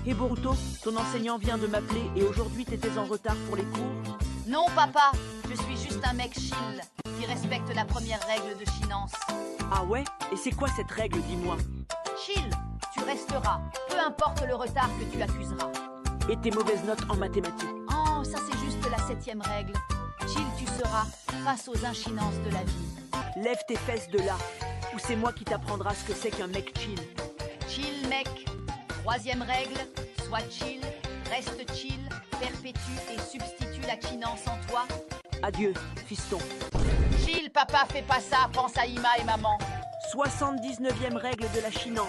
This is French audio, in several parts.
Hé Boruto, ton enseignant vient de m'appeler et aujourd'hui t'étais en retard pour les cours? Non, papa, je suis juste un mec chill qui respecte la première règle de Shinance. Ah ouais? Et c'est quoi cette règle, dis-moi? Chill, tu resteras, peu importe le retard que tu accuseras. Et tes mauvaises notes en mathématiques? Oh, ça c'est juste la 7e règle. Chill, tu seras face aux inchinances de la vie. Lève tes fesses de là, ou c'est moi qui t'apprendra ce que c'est qu'un mec chill. Chill, mec. 3e règle, sois chill, reste chill, perpétue et substitue la chinance en toi. Adieu, fiston. Chill, papa, fais pas ça, pense à Ima et maman. 79e règle de la chinance.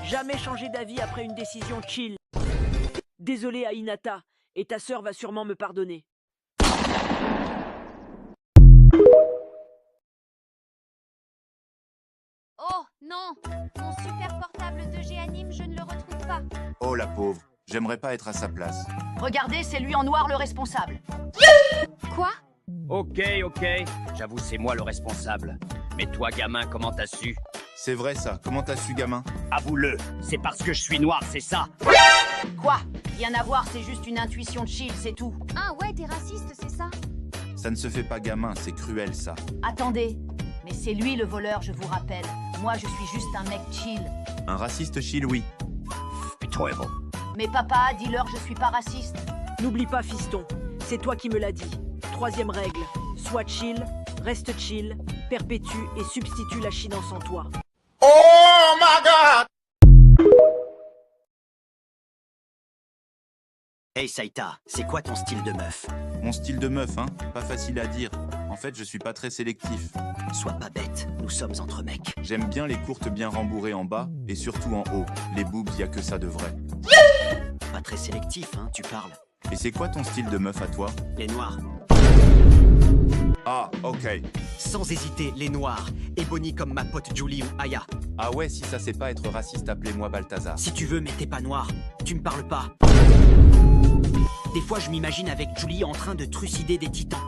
Jamais changer d'avis après une décision chill. Désolé à Hinata, et ta sœur va sûrement me pardonner. Oh non, mon super portable de G-Anime, je ne le retrouve pas. Oh la pauvre, j'aimerais pas être à sa place. Regardez, c'est lui en noir le responsable. Quoi? Ok, j'avoue c'est moi le responsable. Mais toi gamin, comment t'as su? C'est vrai ça, comment t'as su gamin? Avoue-le, c'est parce que je suis noir, c'est ça? Quoi? Rien à voir, c'est juste une intuition de chill, c'est tout. Ah ouais, t'es raciste, c'est ça? Ça ne se fait pas gamin, c'est cruel ça. Attendez, mais c'est lui le voleur, je vous rappelle. Moi, je suis juste un mec chill. Un raciste chill, oui. Putain, bon. Mais papa, dis-leur, je suis pas raciste. N'oublie pas, fiston, c'est toi qui me l'as dit. 3e règle, sois chill, reste chill, perpétue et substitue la chinance en toi. Oh my god! Hey Saïta, c'est quoi ton style de meuf? Mon style de meuf, hein? Pas facile à dire. En fait, je suis pas très sélectif. Sois pas bête, nous sommes entre mecs. J'aime bien les courtes bien rembourrées en bas et surtout en haut. Les boobs, y a que ça de vrai. Pas très sélectif, hein, tu parles. Et c'est quoi ton style de meuf à toi? Les noirs. Ah, ok. Sans hésiter, les noirs. Et bonnie comme ma pote Julie ou Aya. Ah ouais, si ça c'est pas être raciste, appelez-moi Balthazar. Si tu veux, mais t'es pas noir. Tu me parles pas. Des fois, je m'imagine avec Julie en train de trucider des titans.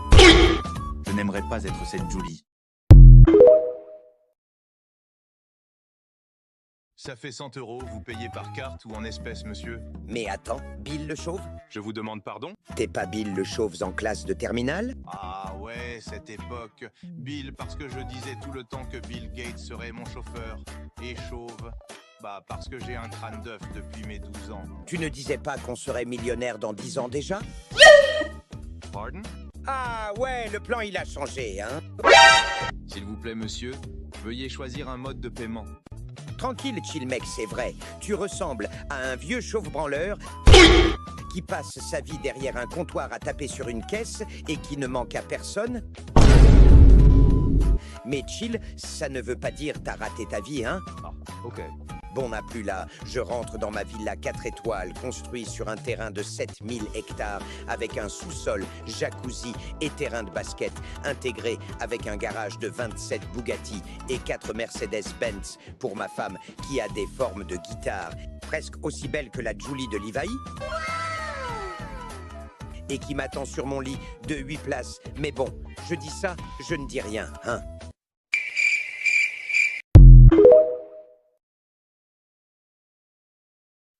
Je n'aimerais pas être cette Julie. Ça fait 100 €, vous payez par carte ou en espèces, monsieur? Mais attends, Bill le Chauve? Je vous demande pardon? T'es pas Bill le Chauve en classe de terminale? Ah ouais, cette époque. Bill, parce que je disais tout le temps que Bill Gates serait mon chauffeur. Et chauve. Bah, parce que j'ai un crâne d'œuf depuis mes 12 ans. Tu ne disais pas qu'on serait millionnaire dans 10 ans déjà? Pardon? Ah ouais, le plan il a changé, hein? S'il vous plaît, monsieur, veuillez choisir un mode de paiement. Tranquille, chill mec, c'est vrai. Tu ressembles à un vieux chauve branleur qui passe sa vie derrière un comptoir à taper sur une caisse et qui ne manque à personne. Mais chill, ça ne veut pas dire t'as raté ta vie, hein? Ah, ok. Bon, n'a plus là, je rentre dans ma villa 4 étoiles, construite sur un terrain de 7000 hectares, avec un sous-sol, jacuzzi et terrain de basket, intégré avec un garage de 27 Bugatti et 4 Mercedes-Benz pour ma femme, qui a des formes de guitare, presque aussi belles que la Julie de Livaï. Et qui m'attend sur mon lit de 8 places. Mais bon, je dis ça, je ne dis rien, hein.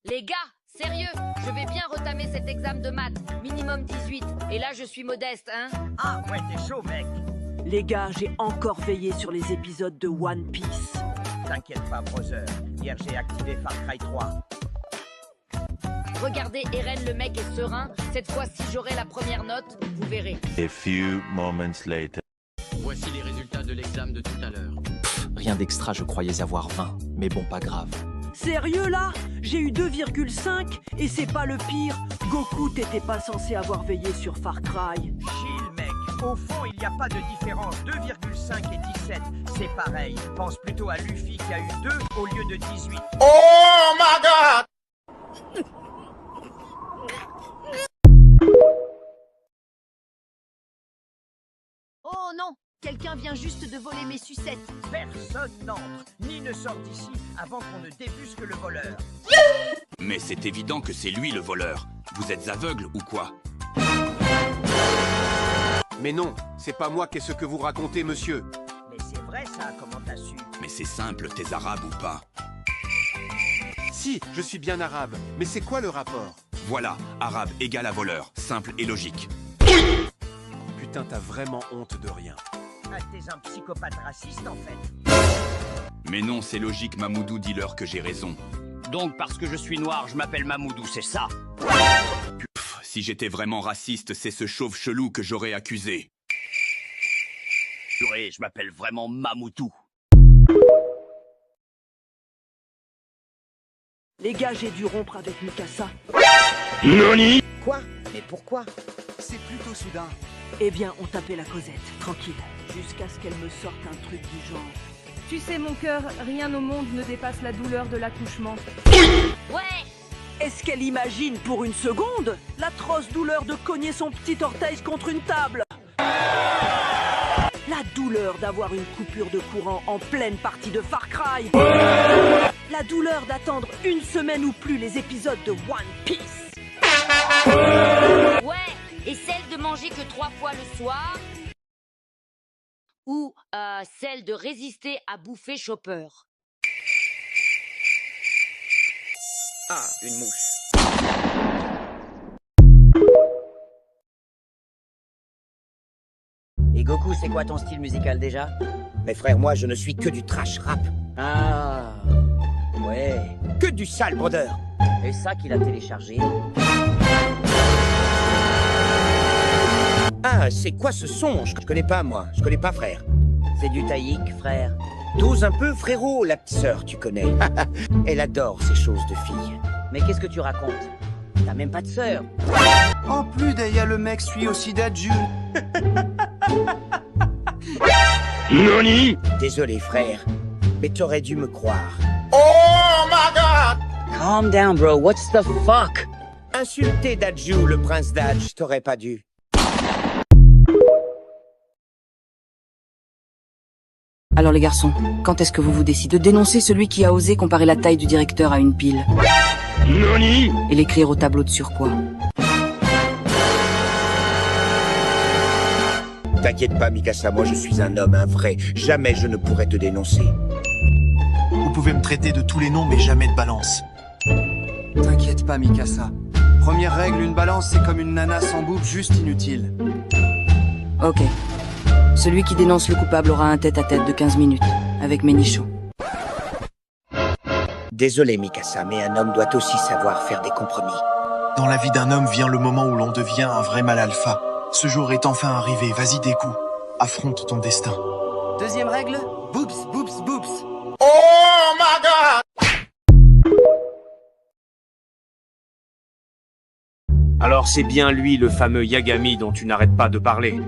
Les gars, sérieux, je vais bien retamer cet examen de maths. Minimum 18. Et là, je suis modeste, hein? Ah ouais, t'es chaud, mec. Les gars, j'ai encore veillé sur les épisodes de One Piece. T'inquiète pas, brother. Hier, j'ai activé Far Cry 3. Regardez, Eren, le mec est serein. Cette fois-ci, j'aurai la première note. Vous verrez. A few moments later. Voici les résultats de l'examen de tout à l'heure. Rien d'extra, je croyais avoir 20. Mais bon, pas grave. Sérieux là? J'ai eu 2,5 et c'est pas le pire. Goku, t'étais pas censé avoir veillé sur Far Cry. Chill, mec. Au fond, il n'y a pas de différence. 2,5 et 17, c'est pareil. Pense plutôt à Luffy qui a eu 2 au lieu de 18. Oh my god! Oh non! Quelqu'un vient juste de voler mes sucettes. Personne n'entre, ni ne sort d'ici avant qu'on ne débusque le voleur. Mais c'est évident que c'est lui le voleur. Vous êtes aveugle ou quoi? Mais non, c'est pas moi qu'est ce que vous racontez, monsieur. Mais c'est vrai ça, comment t'as su? Mais c'est simple, t'es arabe ou pas? si, je suis bien arabe. Mais c'est quoi le rapport? Voilà, arabe égale à voleur. Simple et logique. Putain, t'as vraiment honte de rien. Ah, t'es un psychopathe raciste, en fait. Mais non, c'est logique, Mamoudou, dis-leur que j'ai raison. Donc, parce que je suis noir, je m'appelle Mamoudou, c'est ça? Pff, si j'étais vraiment raciste, c'est ce chauve chelou que j'aurais accusé. Purée, je m'appelle vraiment Mamoudou. Les gars, j'ai dû rompre avec Mikasa. Nani? Quoi? Mais pourquoi? C'est plutôt soudain. Eh bien, on tapait la Cosette, tranquille. Jusqu'à ce qu'elle me sorte un truc du genre. Tu sais, mon cœur, rien au monde ne dépasse la douleur de l'accouchement. Ouais! Est-ce qu'elle imagine pour une seconde l'atroce douleur de cogner son petit orteil contre une table? La douleur d'avoir une coupure de courant en pleine partie de Far Cry. La douleur d'attendre une semaine ou plus les épisodes de One Piece. Ouais! Et celle de manger que 3 fois le soir? Ou celle de résister à bouffer Chopper? Ah, une mouche. Et Goku, c'est quoi ton style musical déjà? Mais frère, moi, je ne suis que du trash rap. Ah, ouais. Que du sale brodeur. Et ça qu'il a téléchargé. Ah, c'est quoi ce son? Je connais pas, moi. Je connais pas, frère. C'est du taïk, frère. Dose un peu, frérot, la petite sœur, tu connais. Elle adore ces choses de fille. Mais qu'est-ce que tu racontes? T'as même pas de sœur. En plus, d'ailleurs, le mec suit aussi Daju. Nani? Désolé, frère, mais t'aurais dû me croire. Oh my God! Calm down, bro. What's the fuck? Insulter Daju, le prince Daj, t'aurais pas dû. Alors les garçons, quand est-ce que vous vous décidez de dénoncer celui qui a osé comparer la taille du directeur à une pile? Nani? Et l'écrire au tableau de surpoids? T'inquiète pas, Mikasa, moi je suis un homme, un vrai. Jamais je ne pourrais te dénoncer. Vous pouvez me traiter de tous les noms, mais jamais de balance. T'inquiète pas, Mikasa. Première règle, une balance, c'est comme une nana sans boucle, juste inutile. Ok. Celui qui dénonce le coupable aura un tête-à-tête de 15 minutes, avec Ménichou. Désolé, Mikasa, mais un homme doit aussi savoir faire des compromis. Dans la vie d'un homme vient le moment où l'on devient un vrai mâle alpha. Ce jour est enfin arrivé, vas-y des coups. Affronte ton destin. Deuxième règle, boops, boops, boops. Oh my God! Alors c'est bien lui le fameux Yagami dont tu n'arrêtes pas de parler.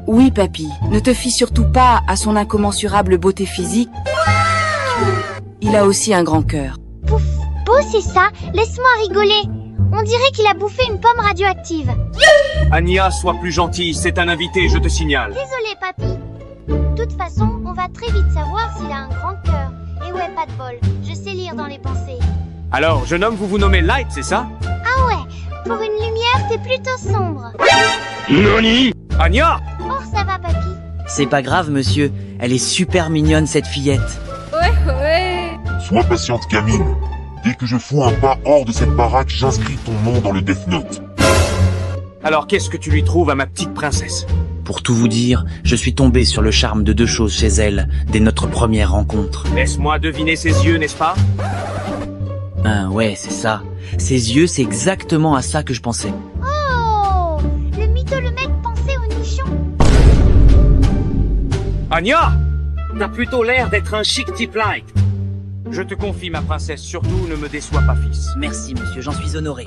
Oui, papy. Ne te fie surtout pas à son incommensurable beauté physique. Il a aussi un grand cœur. Pouf, beau c'est ça, laisse-moi rigoler. On dirait qu'il a bouffé une pomme radioactive. Anya, sois plus gentille, c'est un invité, je te signale. Désolé, papy. De toute façon, on va très vite savoir s'il a un grand cœur. Et ouais, pas de bol, je sais lire dans les pensées. Alors, jeune homme, vous vous nommez Light, c'est ça? Ah ouais, pour une lumière, t'es plutôt sombre. Nani? Anya! Oh, ça va, papy. C'est pas grave, monsieur. Elle est super mignonne, cette fillette. Ouais. Sois patiente, gamine. Dès que je fous un pas hors de cette baraque, j'inscris ton nom dans le Death Note. Alors, qu'est-ce que tu lui trouves à ma petite princesse? Pour tout vous dire, je suis tombé sur le charme de 2 choses chez elle, dès notre première rencontre. Laisse-moi deviner ses yeux, n'est-ce pas? Ah ouais, c'est ça. Ses yeux, c'est exactement à ça que je pensais. Oh, le mytho, le mec pensait au nichon. Anya! T'as plutôt l'air d'être un chic type Light. Je te confie, ma princesse, surtout ne me déçois pas, fils. Merci, monsieur, j'en suis honoré.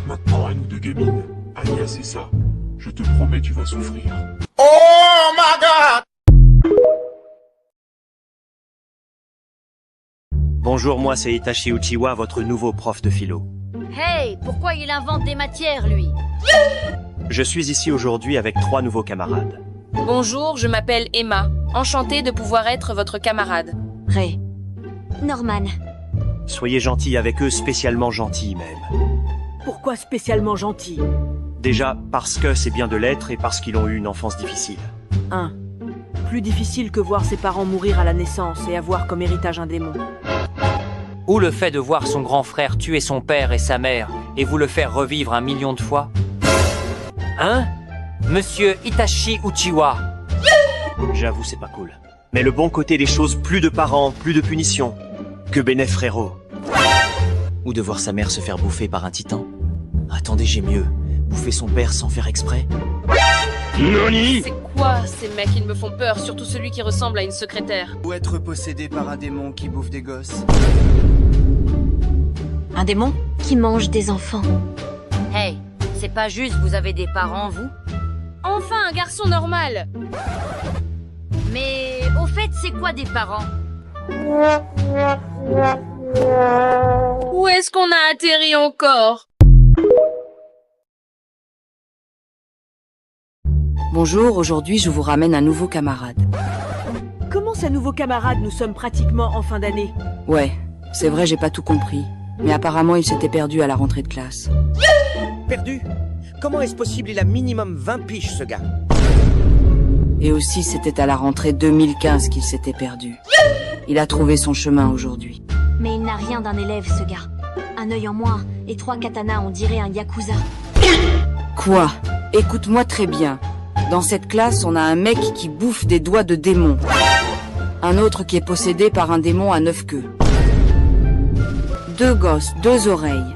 Maintenant, à nous deux gamines. Anya, c'est ça. Je te promets, tu vas souffrir. Oh my God! Bonjour, moi c'est Itachi Uchiwa, votre nouveau prof de philo. Hey, pourquoi il invente des matières, lui? Je suis ici aujourd'hui avec 3 nouveaux camarades. Bonjour, je m'appelle Emma. Enchantée de pouvoir être votre camarade. Ray. Norman. Soyez gentils avec eux, spécialement gentils même. Pourquoi spécialement gentil? Déjà, parce que c'est bien de l'être et parce qu'ils ont eu une enfance difficile. 1. Plus difficile que voir ses parents mourir à la naissance et avoir comme héritage un démon. Ou le fait de voir son grand frère tuer son père et sa mère et vous le faire revivre 1 million de fois? Hein? Monsieur Itachi Uchiwa. J'avoue, c'est pas cool. Mais le bon côté des choses, plus de parents, plus de punitions. Que bénéf, frérot. Ou de voir sa mère se faire bouffer par un titan. Attendez, j'ai mieux. Bouffer son père sans faire exprès. Nani? C'est quoi ces mecs? Ils me font peur, surtout celui qui ressemble à une secrétaire. Ou être possédé par un démon qui bouffe des gosses. Un démon qui mange des enfants. Hey, c'est pas juste, vous avez des parents, vous? Enfin, un garçon normal. Mais au fait, c'est quoi des parents? Où est-ce qu'on a atterri encore? Bonjour, aujourd'hui je vous ramène un nouveau camarade. Comment ça, nouveau camarade? Nous sommes pratiquement en fin d'année. Ouais, c'est vrai, j'ai pas tout compris. Mais apparemment, il s'était perdu à la rentrée de classe. Perdu? Comment est-ce possible? Il a minimum 20 piges, ce gars. Et aussi, c'était à la rentrée 2015 qu'il s'était perdu. Il a trouvé son chemin aujourd'hui. Mais il n'a rien d'un élève, ce gars. Un œil en moins et 3 katanas, on dirait un yakuza. Quoi? Écoute-moi très bien. Dans cette classe, on a un mec qui bouffe des doigts de démon. Un autre qui est possédé par un démon à 9 queues. 2 gosses, 2 oreilles.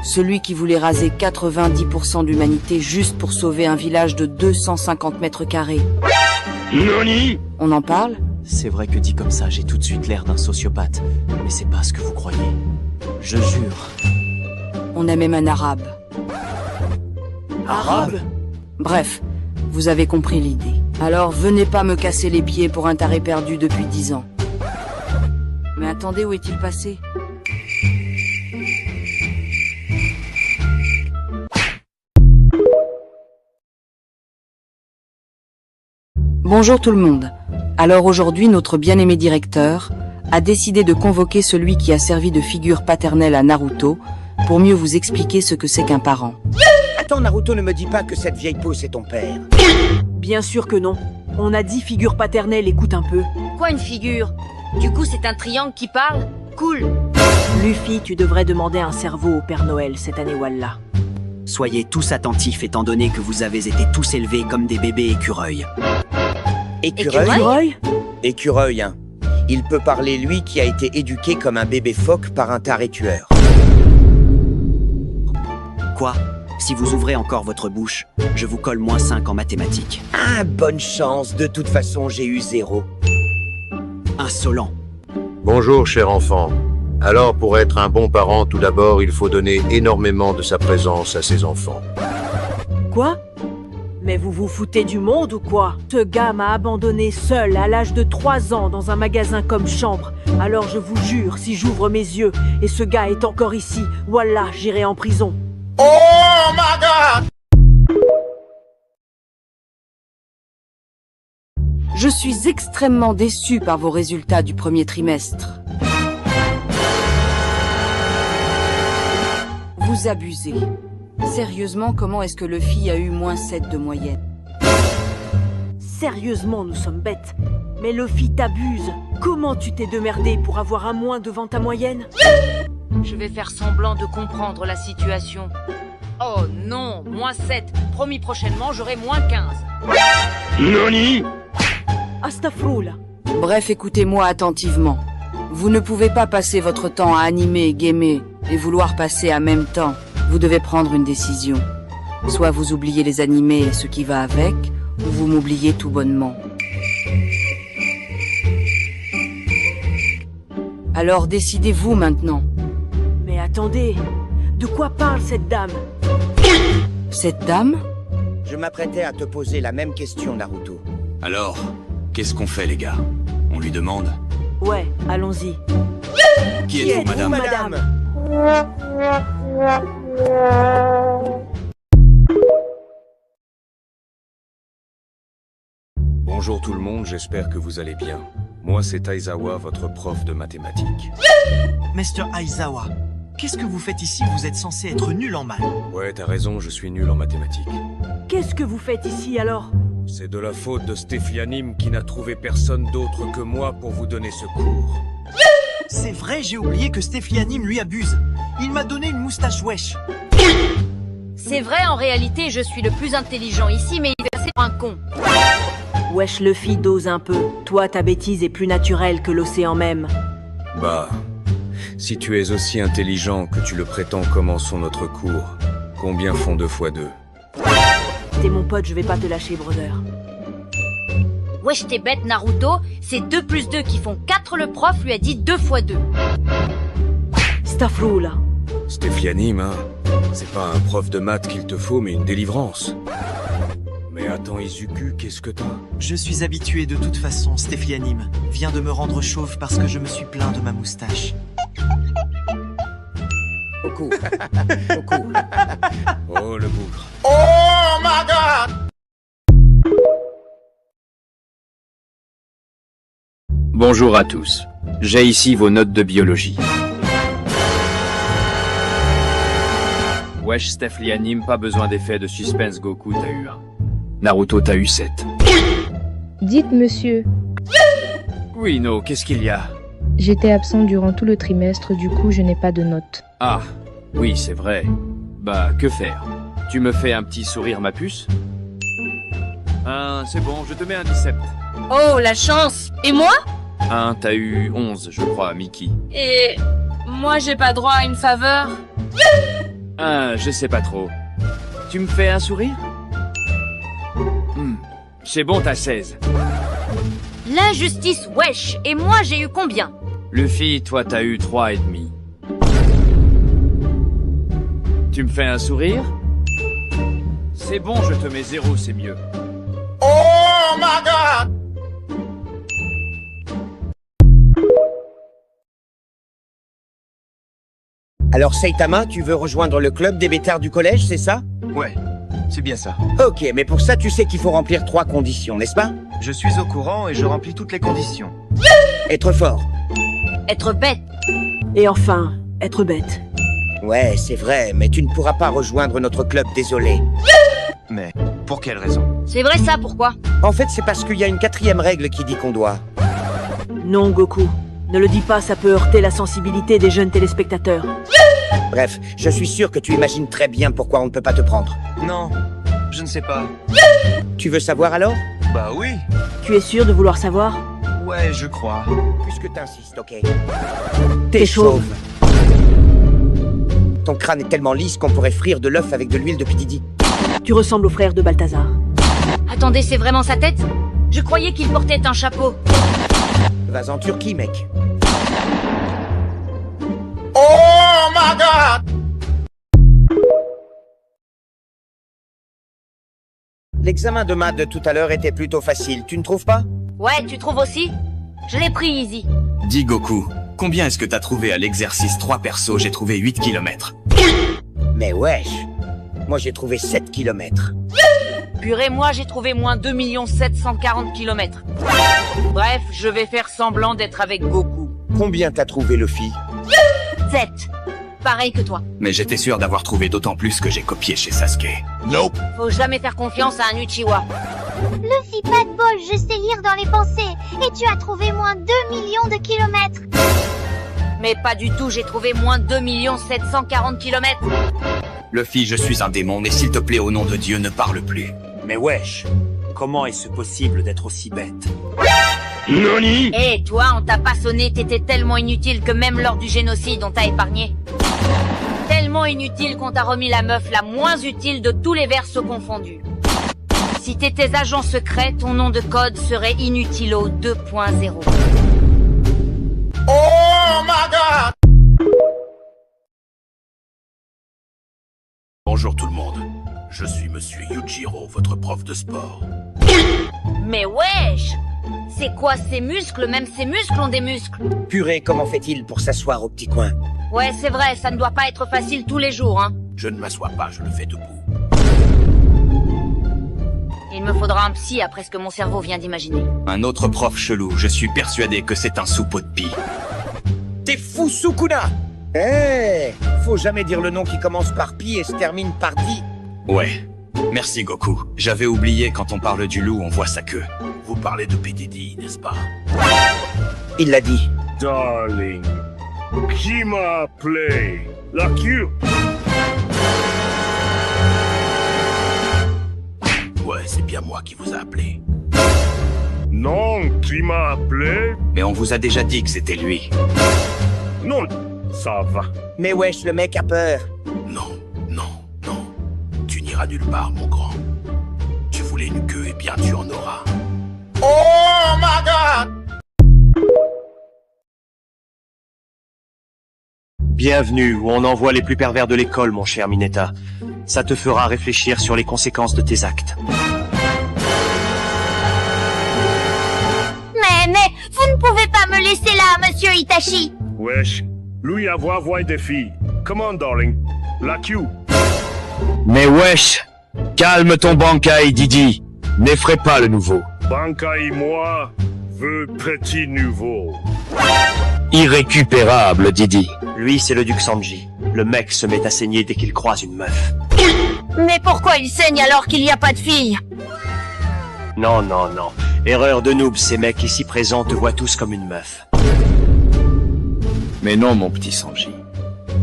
Celui qui voulait raser 90% de l'humanité juste pour sauver un village de 250 mètres carrés. Nani? On en parle? C'est vrai que dit comme ça, j'ai tout de suite l'air d'un sociopathe. Mais c'est pas ce que vous croyez. Je jure. On a même un arabe. Arabe? Bref, vous avez compris l'idée. Alors venez pas me casser les pieds pour un taré perdu depuis 10 ans. Mais attendez, où est-il passé? Bonjour tout le monde. Alors aujourd'hui, notre bien-aimé directeur a décidé de convoquer celui qui a servi de figure paternelle à Naruto pour mieux vous expliquer ce que c'est qu'un parent. Attends, Naruto, ne me dis pas que cette vieille peau, c'est ton père. Bien sûr que non. On a dit figure paternelle, écoute un peu. Quoi, une figure? Du coup, c'est un triangle qui parle? Cool. Luffy, tu devrais demander un cerveau au Père Noël cette année, Wallah. Soyez tous attentifs étant donné que vous avez été tous élevés comme des bébés écureuils. Écureuil? Écureuil, hein. Il peut parler, lui, qui a été éduqué comme un bébé phoque par un taré tueur. Quoi? Si vous ouvrez encore votre bouche, je vous colle -5 en mathématiques. Ah, bonne chance. De toute façon, j'ai eu 0. Insolent. Bonjour, cher enfant. Alors, pour être un bon parent, tout d'abord, il faut donner énormément de sa présence à ses enfants. Quoi? Mais vous vous foutez du monde ou quoi? Ce gars m'a abandonné seul à l'âge de 3 ans dans un magasin comme chambre. Alors je vous jure, si j'ouvre mes yeux et ce gars est encore ici, voilà, j'irai en prison. Oh my God! Je suis extrêmement déçu par vos résultats du premier trimestre. Vous abusez. Sérieusement, comment est-ce que Luffy a eu -7 de moyenne? Sérieusement, nous sommes bêtes. Mais Luffy t'abuse. Comment tu t'es démerdé pour avoir un moins devant ta moyenne? Je vais faire semblant de comprendre la situation. Oh non, -7. Promis prochainement, j'aurai -15. Nani? Astafroula. Bref, écoutez-moi attentivement. Vous ne pouvez pas passer votre temps à animer, gamer et vouloir passer en même temps. Vous devez prendre une décision. Soit vous oubliez les animés et ce qui va avec, ou vous m'oubliez tout bonnement. Alors décidez-vous maintenant. Mais attendez, de quoi parle cette dame? Cette dame? Je m'apprêtais à te poser la même question, Naruto. Alors, qu'est-ce qu'on fait, les gars? On lui demande? Ouais, allons-y. Qui êtes-vous, madame? Bonjour tout le monde, j'espère que vous allez bien. Moi, c'est Aizawa, votre prof de mathématiques. Mr. Aizawa, qu'est-ce que vous faites ici? Vous êtes censé être nul en maths. Ouais, t'as raison, je suis nul en mathématiques. Qu'est-ce que vous faites ici alors? C'est de la faute de Stéphianim qui n'a trouvé personne d'autre que moi pour vous donner ce cours. C'est vrai, j'ai oublié que Stephianim lui abuse. Il m'a donné une moustache wesh. C'est vrai, en réalité, je suis le plus intelligent ici, mais il est un con. Wesh Luffy, dose un peu. Toi, ta bêtise est plus naturelle que l'océan même. Bah, si tu es aussi intelligent que tu le prétends, commençons notre cours. Combien font 2 x 2? T'es mon pote, je vais pas te lâcher, brother. Wesh, t'es bête, Naruto. C'est 2 plus 2 qui font 4, le prof lui a dit 2 x 2. Stafrou, là. Stephianim, hein? C'est pas un prof de maths qu'il te faut, mais une délivrance. Mais attends, Izuku, qu'est-ce que t'as? Je suis habitué de toute façon, Stephianim vient de me rendre chauve parce que je me suis plaint de ma moustache. Goku. Oh, le bougre. Oh my god! Bonjour à tous. J'ai ici vos notes de biologie. Wesh, Stephianim, pas besoin d'effet de suspense. Goku, t'as eu 1. Naruto, t'as eu 7. Dites, monsieur. Oui, No, qu'est-ce qu'il y a? J'étais absent durant tout le trimestre, du coup je n'ai pas de notes. Ah, oui, c'est vrai. Bah, que faire? Tu me fais un petit sourire, ma puce? C'est bon, je te mets un 17. Oh, la chance! Et moi? T'as eu 11, je crois, Mickey. Et moi, j'ai pas droit à une faveur? Je sais pas trop. Tu me fais un sourire? C'est bon, t'as 16. L'injustice, wesh. Et moi, j'ai eu combien? Luffy, toi, t'as eu 3,5. Tu me fais un sourire? C'est bon, je te mets 0, c'est mieux. Oh my god! Alors Saitama, tu veux rejoindre le club des bêtards du collège, c'est ça? Ouais, c'est bien ça. Ok, mais pour ça, tu sais qu'il faut remplir 3 conditions, n'est-ce pas? Je suis au courant et je remplis toutes les conditions. Être fort. Être bête. Et enfin, être bête. Ouais, c'est vrai, mais tu ne pourras pas rejoindre notre club, désolé. Mais, pour quelle raison? C'est vrai ça, pourquoi? En fait, c'est parce qu'il y a une 4e règle qui dit qu'on doit. Non, Goku. Ne le dis pas, ça peut heurter la sensibilité des jeunes téléspectateurs. Bref, je suis sûr que tu imagines très bien pourquoi on ne peut pas te prendre. Non, je ne sais pas. Tu veux savoir alors? Bah oui. Tu es sûr de vouloir savoir? Ouais, je crois. Puisque t'insistes, ok. T'es chauve. Ton crâne est tellement lisse qu'on pourrait frire de l'œuf avec de l'huile de Pididi. Tu ressembles au frère de Balthazar. Attendez, c'est vraiment sa tête? Je croyais qu'il portait un chapeau. Vas en Turquie, mec. Oh my god! L'examen de maths de tout à l'heure était plutôt facile, tu ne trouves pas? Ouais, tu trouves aussi? Je l'ai pris easy. Dis Goku, combien est-ce que t'as trouvé à l'exercice 3 perso? J'ai trouvé 8 km. Mais wesh, moi j'ai trouvé 7 km. Purée, moi j'ai trouvé moins 2 740 km. Bref, je vais faire semblant d'être avec Goku. Combien t'as trouvé, Luffy? 7. Pareil que toi. Mais j'étais sûr d'avoir trouvé d'autant plus que j'ai copié chez Sasuke. Nope. Faut jamais faire confiance à un Uchiwa. Luffy, pas de bol, je sais lire dans les pensées. Et tu as trouvé moins 2 millions de kilomètres. Mais pas du tout, j'ai trouvé moins 2 740 km. Luffy, je suis un démon, mais s'il te plaît, au nom de Dieu, ne parle plus. Mais wesh, comment est-ce possible d'être aussi bête? Nani? Eh, toi, on t'a pas sonné, t'étais tellement inutile que même lors du génocide, on t'a épargné. Tellement inutile qu'on t'a remis la meuf la moins utile de tous les versos confondus. Si t'étais agent secret, ton nom de code serait Inutilo 2.0. Oh my god! Bonjour tout le monde. Je suis Monsieur Yujiro, votre prof de sport. Mais wesh! C'est quoi ces muscles? Même ces muscles ont des muscles. Purée, comment fait-il pour s'asseoir au petit coin? Ouais, c'est vrai, ça ne doit pas être facile tous les jours, hein. Je ne m'assois pas, je le fais debout. Il me faudra un psy après ce que mon cerveau vient d'imaginer. Un autre prof chelou, je suis persuadé que c'est un soupeau de pie. T'es fou, Sukuna! Eh, faut jamais dire le nom qui commence par pi et se termine par di. Ouais. Merci Goku. J'avais oublié, quand on parle du loup, on voit sa queue. Vous parlez de PDD, n'est-ce pas? Il l'a dit. Darling. Qui m'a appelé? La Q? Ouais, c'est bien moi qui vous a appelé. Non, qui m'a appelé? Mais on vous a déjà dit que c'était lui. Non, ça va. Mais wesh, le mec a peur. Non. Tu n'iras nulle part, mon grand. Tu voulais une queue, et bien tu en auras. Oh my God! Bienvenue où on envoie les plus pervers de l'école, mon cher Mineta. Ça te fera réfléchir sur les conséquences de tes actes. Mais, vous ne pouvez pas me laisser là, monsieur Itachi. Wesh, lui avoir des filles. Come on, darling. La Q. Mais wesh, calme ton Bankai, Didi. N'effraie pas le nouveau. Bankai, moi, veux petit nouveau. Irrécupérable, Didi. Lui, c'est le duc Sanji. Le mec se met à saigner dès qu'il croise une meuf. Mais pourquoi il saigne alors qu'il n'y a pas de fille? Non. Erreur de noob, ces mecs ici présents te voient tous comme une meuf. Mais non, mon petit Sanji.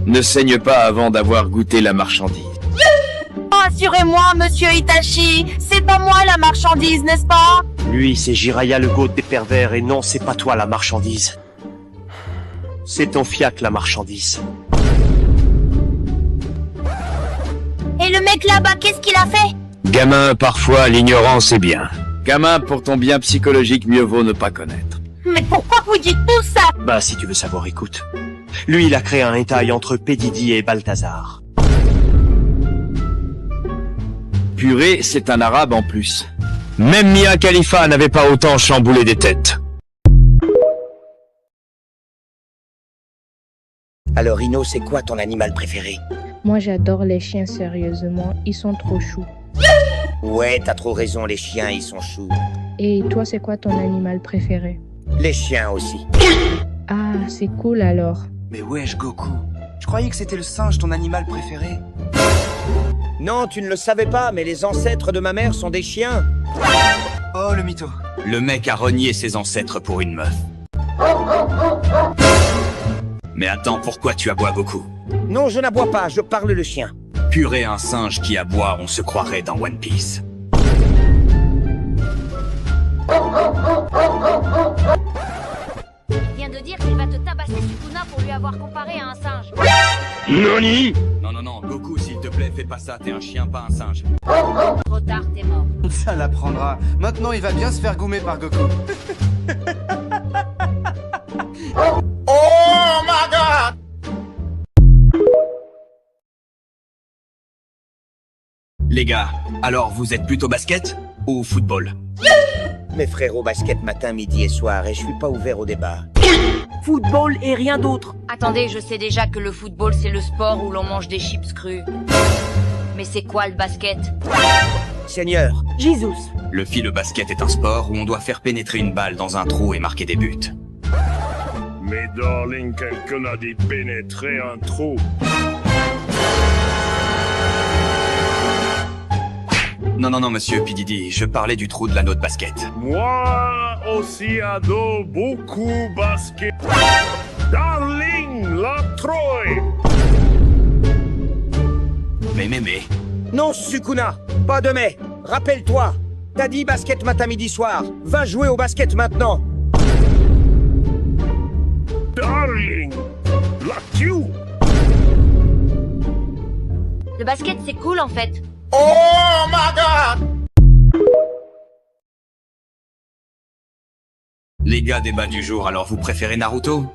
Ne saigne pas avant d'avoir goûté la marchandise. Rassurez-moi, monsieur Itachi, c'est pas moi la marchandise, n'est-ce pas? Lui, c'est Jiraiya le goat des pervers, et non, c'est pas toi la marchandise. C'est ton fiac la marchandise. Et le mec là-bas, qu'est-ce qu'il a fait? Gamin, parfois, l'ignorance est bien. Gamin, pour ton bien psychologique, mieux vaut ne pas connaître. Mais pourquoi vous dites tout ça? Bah, si tu veux savoir, écoute. Lui, il a créé un hentai entre Pédidi et Balthazar. Purée, c'est un arabe en plus. Même Mia Khalifa n'avait pas autant chamboulé des têtes. Alors, Ino, c'est quoi ton animal préféré? Moi, j'adore les chiens, sérieusement. Ils sont trop choux. Ouais, t'as trop raison, les chiens, ils sont choux. Et toi, c'est quoi ton animal préféré? Les chiens aussi. Ah, c'est cool alors. Mais wesh, Goku. Je croyais que c'était le singe, ton animal préféré. Non, tu ne le savais pas, mais les ancêtres de ma mère sont des chiens. Oh, le mytho. Le mec a renié ses ancêtres pour une meuf. Mais attends, pourquoi tu aboies beaucoup? Non, je n'aboie pas, je parle le chien. Purée, un singe qui aboie, on se croirait dans One Piece. Il vient de dire qu'il va te tabasser Sukuna pour lui avoir comparé à un singe. Nani? Non, Goku, s'il te plaît, fais pas ça, t'es un chien, pas un singe. Trop tard, t'es mort. Ça l'apprendra. Maintenant, il va bien se faire goumer par Goku. Oh my God! Les gars, alors vous êtes plutôt basket ou football? Mes frérots basket matin, midi et soir, et je suis pas ouvert au débat. Football et rien d'autre. Attendez, je sais déjà que le football c'est le sport où l'on mange des chips crues. Mais c'est quoi le basket? Seigneur. Jesus. Le basket est un sport où on doit faire pénétrer une balle dans un trou et marquer des buts. Mais darling, quelqu'un a dit pénétrer un trou. Non, monsieur Pididi, je parlais du trou de l'anneau de basket. Moi aussi adore beaucoup basket. Darling, la Troy. Mais. Non, Sukuna, pas de mais. Rappelle-toi, t'as dit basket matin, midi, soir. Va jouer au basket maintenant. Darling, la Q. Le basket c'est cool en fait. Oh my God! Les gars, débat du jour, alors vous préférez Naruto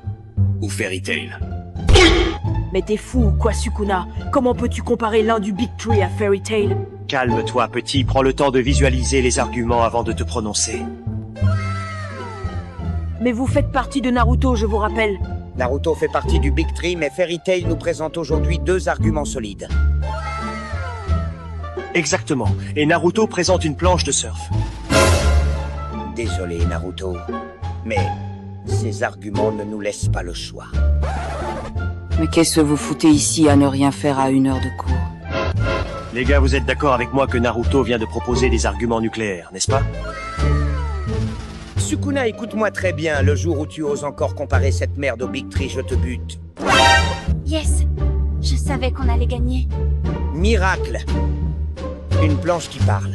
ou Fairy Tail? Mais t'es fou ou quoi, Sukuna? Comment peux-tu comparer l'un du Big Tree à Fairy Tail? Calme-toi, petit, prends le temps de visualiser les arguments avant de te prononcer. Mais vous faites partie de Naruto, je vous rappelle. Naruto fait partie du Big Tree, mais Fairy Tail nous présente aujourd'hui deux arguments solides. Exactement, et Naruto présente une planche de surf. Désolé, Naruto, mais ces arguments ne nous laissent pas le choix. Mais qu'est-ce que vous foutez ici à ne rien faire à 1 heure de cours? Les gars, vous êtes d'accord avec moi que Naruto vient de proposer des arguments nucléaires, n'est-ce pas? Sukuna, écoute-moi très bien. Le jour où tu oses encore comparer cette merde au Big Tree, je te bute. Yes! Je savais qu'on allait gagner. Miracle. Une planche qui parle.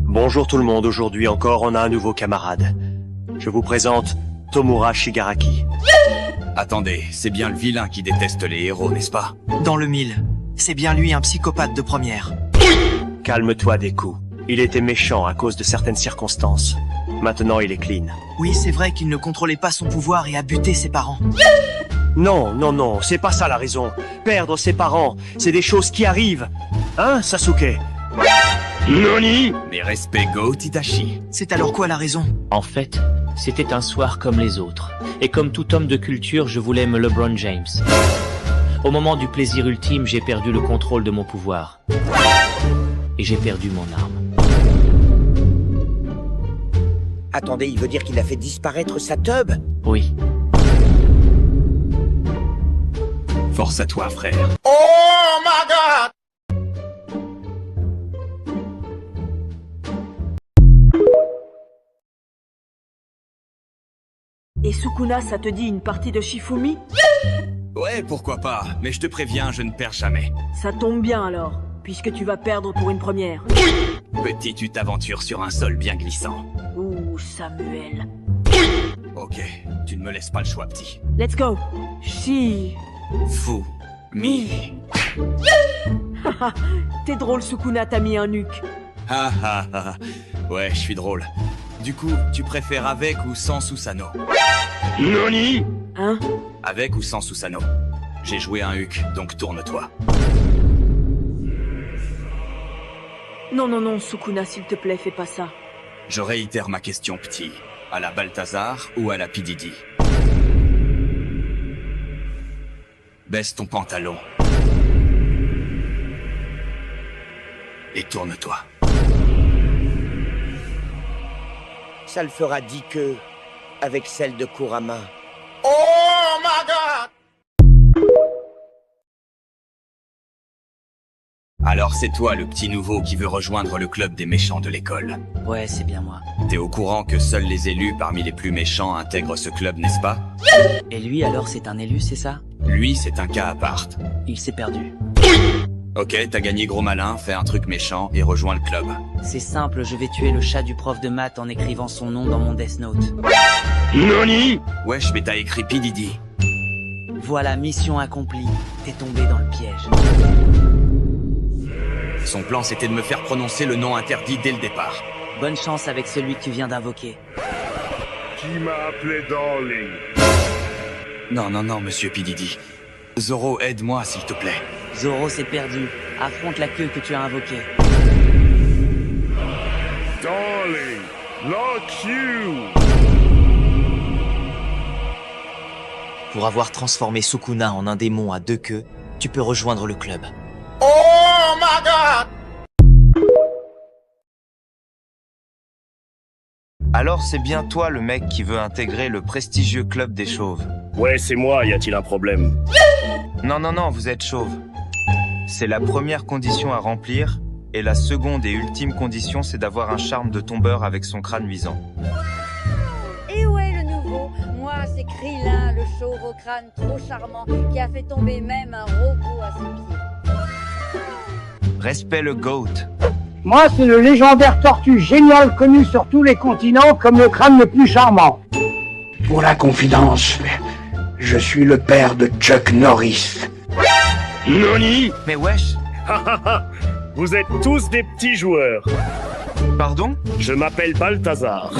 Bonjour tout le monde, aujourd'hui encore on a un nouveau camarade. Je vous présente Tomura Shigaraki. Attendez, c'est bien le vilain qui déteste les héros, n'est-ce pas? Dans le mille. C'est bien lui un psychopathe de première. Calme-toi Deku. Il était méchant à cause de certaines circonstances. Maintenant il est clean. Oui, c'est vrai qu'il ne contrôlait pas son pouvoir et a buté ses parents. Non, non, non, c'est pas ça la raison. Perdre ses parents, c'est des choses qui arrivent. Hein, Sasuke? Nani? Mes respects, Go Itachi. C'est alors quoi la raison? En fait, c'était un soir comme les autres. Et comme tout homme de culture, je voulais me LeBron James. Au moment du plaisir ultime, j'ai perdu le contrôle de mon pouvoir. Et j'ai perdu mon arme. Attendez, il veut dire qu'il a fait disparaître sa teub? Oui. Force à toi, frère. Oh my god! Et Sukuna, ça te dit une partie de Shifumi? Ouais, pourquoi pas, mais je te préviens, je ne perds jamais. Ça tombe bien alors, puisque tu vas perdre pour une première. Petit, tu t'aventures sur un sol bien glissant. Ouh, Samuel. Ok, tu ne me laisses pas le choix, petit. Let's go. Si. Fou. Mi. T'es drôle, Sukuna, t'as mis un nuque. Ah ah ah. Ouais, je suis drôle. Du coup, tu préfères avec ou sans Susanoo? Nani? Hein? Avec ou sans Susanoo? J'ai joué un Huck, donc tourne-toi. Non, non, non, Sukuna, s'il te plaît, fais pas ça. Je réitère ma question, petit. À la Balthazar ou à la P. Diddy? Baisse ton pantalon. Et tourne-toi. Ça le fera 10 queues avec celle de Kurama. Oh my god! Alors c'est toi le petit nouveau qui veut rejoindre le club des méchants de l'école. Ouais, c'est bien moi. T'es au courant que seuls les élus parmi les plus méchants intègrent ce club, n'est-ce pas? Et lui alors c'est un élu, c'est ça? Lui, c'est un cas à part. Il s'est perdu. Ok, t'as gagné gros malin, fais un truc méchant et rejoins le club. C'est simple, je vais tuer le chat du prof de maths en écrivant son nom dans mon Death Note. Nani? Wesh, mais t'as écrit P. Diddy. Voilà, mission accomplie. T'es tombé dans le piège. Son plan, c'était de me faire prononcer le nom interdit dès le départ. Bonne chance avec celui que tu viens d'invoquer. Qui m'a appelé Darling? Non, non, non, monsieur P. Diddy. Zoro, aide-moi, s'il te plaît. Zoro, c'est perdu. Affronte la queue que tu as invoquée. Darling, lock you! Pour avoir transformé Sukuna en un démon à 2 queues, tu peux rejoindre le club. Oh my god! Alors c'est bien toi le mec qui veut intégrer le prestigieux club des chauves. Ouais, c'est moi, y a-t-il un problème? Non, non, non, vous êtes chauve. C'est la première condition à remplir, et la seconde et ultime condition, c'est d'avoir un charme de tombeur avec son crâne luisant. Et où est le nouveau? Moi, c'est Krillin, le chauve au crâne trop charmant, qui a fait tomber même un robot à ses pieds. Respect le GOAT. Moi, c'est le légendaire tortue génial connu sur tous les continents comme le crâne le plus charmant. Pour la confidence, je suis le père de Chuck Norris. Nani? Mais wesh. Vous êtes tous des petits joueurs. Pardon? Je m'appelle Balthazar.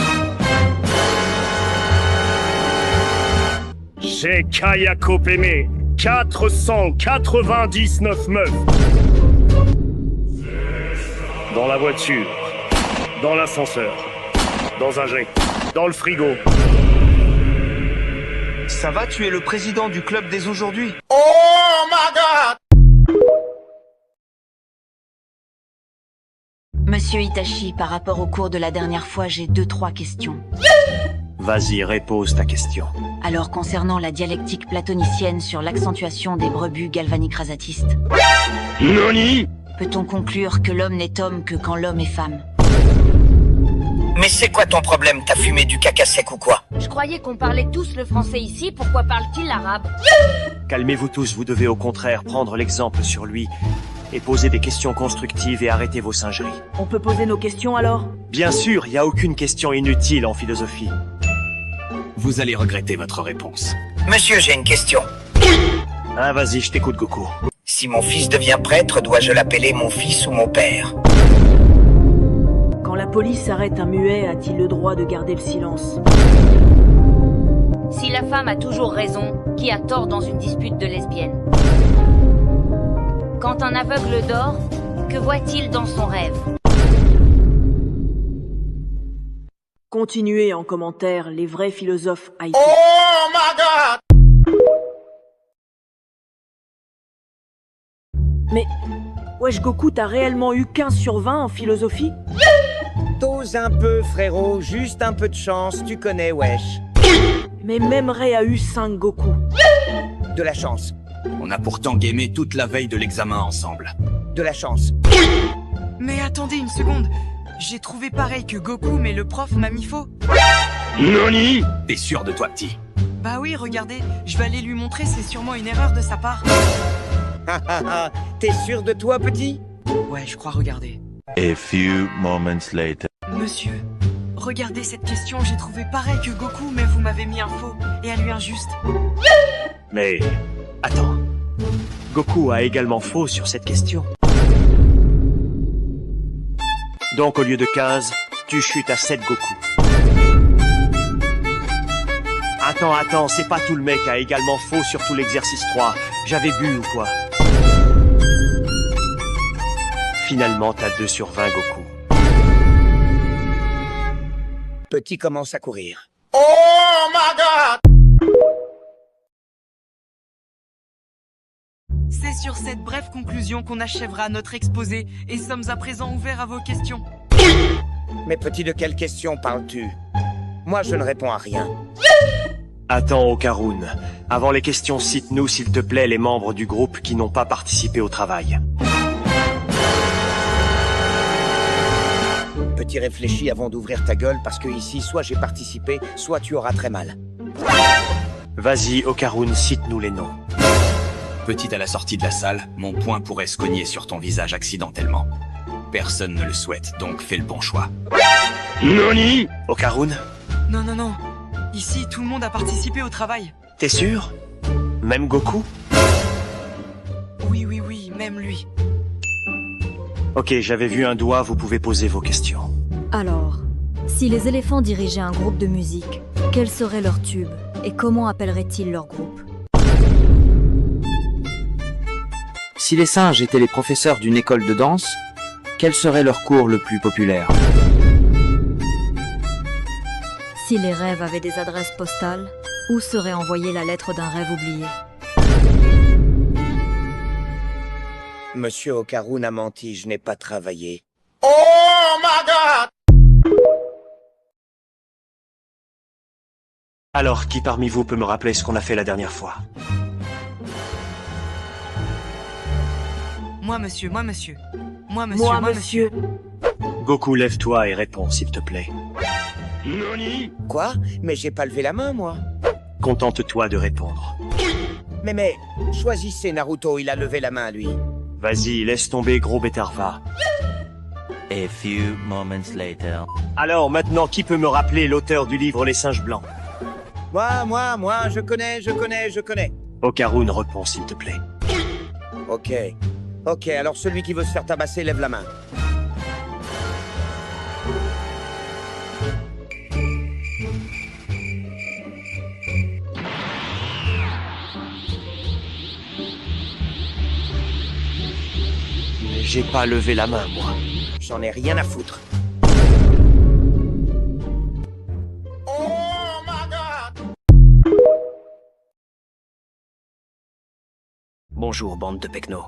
J'ai Kayako Peme, 499 meufs. Dans la voiture, dans l'ascenseur, dans un jet, dans le frigo. Ça va, tu es le président du club dès aujourd'hui? Oh my god! Monsieur Itachi, par rapport au cours de la dernière fois, j'ai 2-3 questions. Vas-y, repose ta question. Alors, concernant la dialectique platonicienne sur l'accentuation des brebus galvaniques rasatistes. Nani? peut-on conclure que l'homme n'est homme que quand l'homme est femme? Mais c'est quoi ton problème? T'as fumé du caca sec ou quoi? Je croyais qu'on parlait tous le français ici, pourquoi parle-t-il l'arabe? Calmez-vous tous, vous devez au contraire prendre l'exemple sur lui et poser des questions constructives et arrêter vos singeries. On peut poser nos questions alors? Bien sûr, il n'y a aucune question inutile en philosophie. Vous allez regretter votre réponse. Monsieur, j'ai une question. Ah, vas-y, je t'écoute, Goku. Si mon fils devient prêtre, dois-je l'appeler mon fils ou mon père? Quand la police arrête un muet, a-t-il le droit de garder le silence? Si la femme a toujours raison, qui a tort dans une dispute de lesbiennes? Quand un aveugle dort, que voit-il dans son rêve? Continuez en commentaire les vrais philosophes haïtiens. Oh my god! Mais, wesh Goku, t'as réellement eu 15 sur 20 en philosophie? T'oses un peu, frérot, juste un peu de chance, tu connais, wesh. Mais même Ray a eu 5 Goku. De la chance. On a pourtant gamé toute la veille de l'examen ensemble. De la chance. Mais attendez une seconde. J'ai trouvé pareil que Goku, mais le prof m'a mis faux. Nani? T'es sûr de toi, petit? Bah oui, regardez, je vais aller lui montrer, c'est sûrement une erreur de sa part. T'es sûr de toi, petit? Ouais, je crois, regardez. A few moments later. Monsieur, regardez cette question, j'ai trouvé pareil que Goku, mais vous m'avez mis un faux et à lui un juste. Mais, attends. Goku a également faux sur cette question. Donc au lieu de 15, tu chutes à 7 Goku. Attends, c'est pas tout le mec a également faux sur tout l'exercice 3. J'avais bu ou quoi? Finalement, t'as 2 sur 20 Goku. Petit commence à courir. Oh my god! C'est sur cette brève conclusion qu'on achèvera notre exposé et sommes à présent ouverts à vos questions. Mais petit, de quelle question parles-tu? Moi, je ne réponds à rien. Attends, Okarun. Avant les questions, cite-nous, s'il te plaît, les membres du groupe qui n'ont pas participé au travail. Petit, réfléchis avant d'ouvrir ta gueule, parce que ici, soit j'ai participé, soit tu auras très mal. Vas-y, Okarun, cite-nous les noms. Petit, à la sortie de la salle, mon poing pourrait se cogner sur ton visage accidentellement. Personne ne le souhaite, donc fais le bon choix. Nani? Okarun? Non. Ici, tout le monde a participé au travail. T'es sûr? Même Goku? Oui, même lui. Ok, j'avais vu un doigt, vous pouvez poser vos questions. Alors, si les éléphants dirigeaient un groupe de musique, quel serait leur tube et comment appelleraient-ils leur groupe? Si les singes étaient les professeurs d'une école de danse, quel serait leur cours le plus populaire? Si les rêves avaient des adresses postales, où serait envoyée la lettre d'un rêve oublié? Monsieur Okarun a menti, je n'ai pas travaillé. Oh my god! Alors, qui parmi vous peut me rappeler ce qu'on a fait la dernière fois? Moi, monsieur. Goku, lève-toi et réponds, s'il te plaît. Nani? Quoi? Mais j'ai pas levé la main, moi. Contente-toi de répondre. Mais, choisissez Naruto, il a levé la main, lui. Vas-y, laisse tomber, gros Betarva. A few moments later. Alors, maintenant, qui peut me rappeler l'auteur du livre Les Singes Blancs? Moi, je connais. Okarun, réponds, s'il te plaît. Ok, alors celui qui veut se faire tabasser, lève la main. Mais j'ai pas levé la main, moi. J'en ai rien à foutre. Bonjour, bande de pecnos.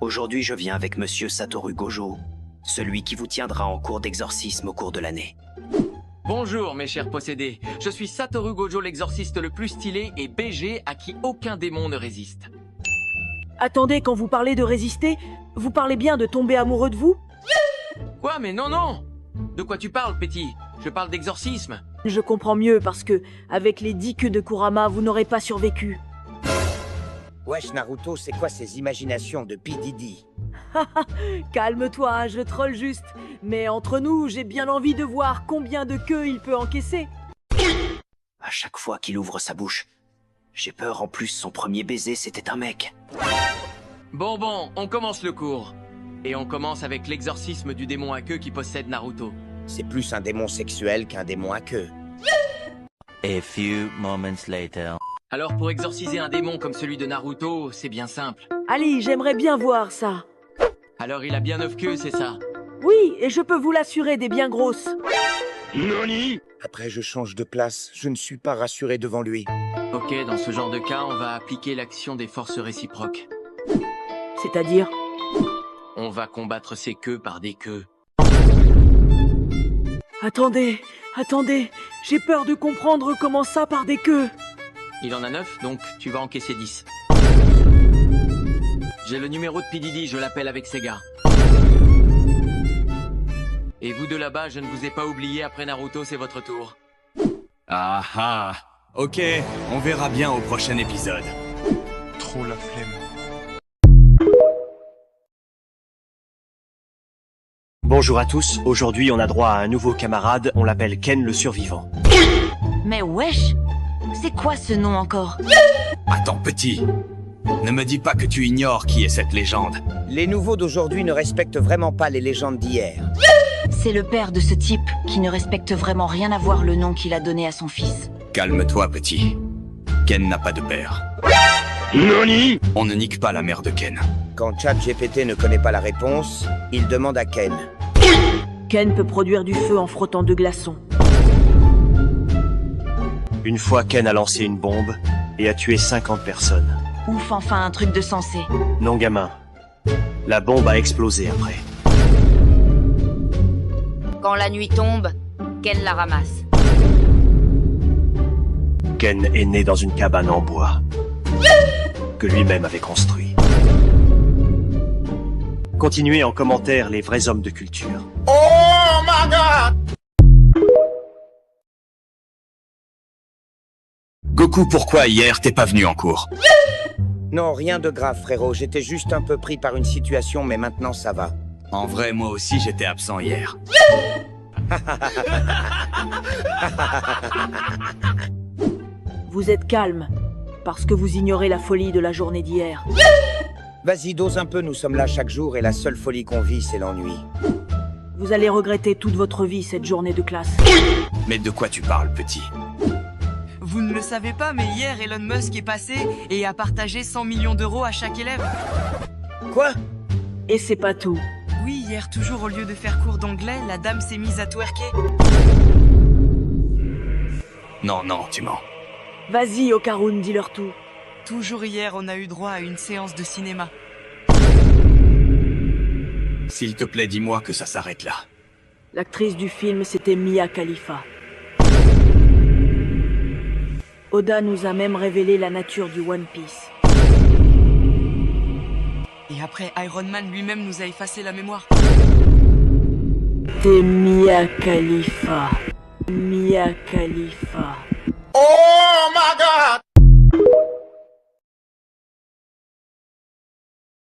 Aujourd'hui, je viens avec Monsieur Satoru Gojo, celui qui vous tiendra en cours d'exorcisme au cours de l'année. Bonjour, mes chers possédés. Je suis Satoru Gojo, l'exorciste le plus stylé et BG à qui aucun démon ne résiste. Attendez, quand vous parlez de résister, Vous parlez bien de tomber amoureux de vous? Quoi? Mais non, non! De quoi tu parles, petit? Je parle d'exorcisme. Je comprends mieux parce que, avec les 10 queues de Kurama, vous n'aurez pas survécu. Wesh Naruto, c'est quoi ces imaginations de P. Diddy? Calme-toi, hein, je troll juste. Mais entre nous, j'ai bien envie de voir combien de queues il peut encaisser. À chaque fois qu'il ouvre sa bouche, j'ai peur. En plus, son premier baiser, c'était un mec. Bon, on commence le cours. Et on commence avec l'exorcisme du démon à queue qui possède Naruto. C'est plus un démon sexuel qu'un démon à queue. A few moments later. Alors pour exorciser un démon comme celui de Naruto, c'est bien simple. Ali, j'aimerais bien voir ça. Alors il a bien 9 queues, c'est ça? Oui, et je peux vous l'assurer, des bien grosses. Nani? Après je change de place, je ne suis pas rassuré devant lui. Ok, dans ce genre de cas, on va appliquer l'action des forces réciproques. C'est-à-dire? On va combattre ces queues par des queues. Attendez, j'ai peur de comprendre comment ça par des queues. Il en a 9, donc tu vas encaisser 10. J'ai le numéro de P. Diddy, je l'appelle avec Sega. Et vous deux là-bas, je ne vous ai pas oublié, après Naruto, c'est votre tour. Ah ah. Ok, on verra bien au prochain épisode. Trop la flemme. Bonjour à tous, aujourd'hui on a droit à un nouveau camarade, on l'appelle Ken le survivant. Mais wesh, c'est quoi ce nom encore? Attends, petit. Ne me dis pas que tu ignores qui est cette légende. Les nouveaux d'aujourd'hui ne respectent vraiment pas les légendes d'hier. C'est le père de ce type qui ne respecte vraiment rien à voir le nom qu'il a donné à son fils. Calme-toi, petit. Ken n'a pas de père. Nani? On ne nique pas la mère de Ken. Quand ChatGPT ne connaît pas la réponse, il demande à Ken. Ken peut produire du feu en frottant 2 glaçons. Une fois, Ken a lancé une bombe et a tué 50 personnes. Ouf, enfin un truc de sensé. Non, gamin. La bombe a explosé après. Quand la nuit tombe, Ken la ramasse. Ken est né dans une cabane en bois que lui-même avait construit. Continuez en commentaire les vrais hommes de culture. Oh my god! Goku, pourquoi hier t'es pas venu en cours? Non, rien de grave, frérot. J'étais juste un peu pris par une situation, mais maintenant ça va. En vrai, moi aussi j'étais absent hier. Vous êtes calme, parce que vous ignorez la folie de la journée d'hier. Vas-y, dose un peu, nous sommes là chaque jour et la seule folie qu'on vit, c'est l'ennui. Vous allez regretter toute votre vie cette journée de classe. Mais de quoi tu parles, petit? Vous ne le savez pas, mais hier, Elon Musk est passé et a partagé 100 millions d'euros à chaque élève. Quoi? Et c'est pas tout. Oui, hier, toujours au lieu de faire cours d'anglais, la dame s'est mise à twerker. Non, tu mens. Vas-y, Okarun, dis-leur tout. Toujours hier, on a eu droit à une séance de cinéma. S'il te plaît, dis-moi que ça s'arrête là. L'actrice du film, c'était Mia Khalifa. Oda nous a même révélé la nature du One Piece. Et après, Iron Man lui-même nous a effacé la mémoire. C'est Mia Khalifa. Mia Khalifa. Oh my god!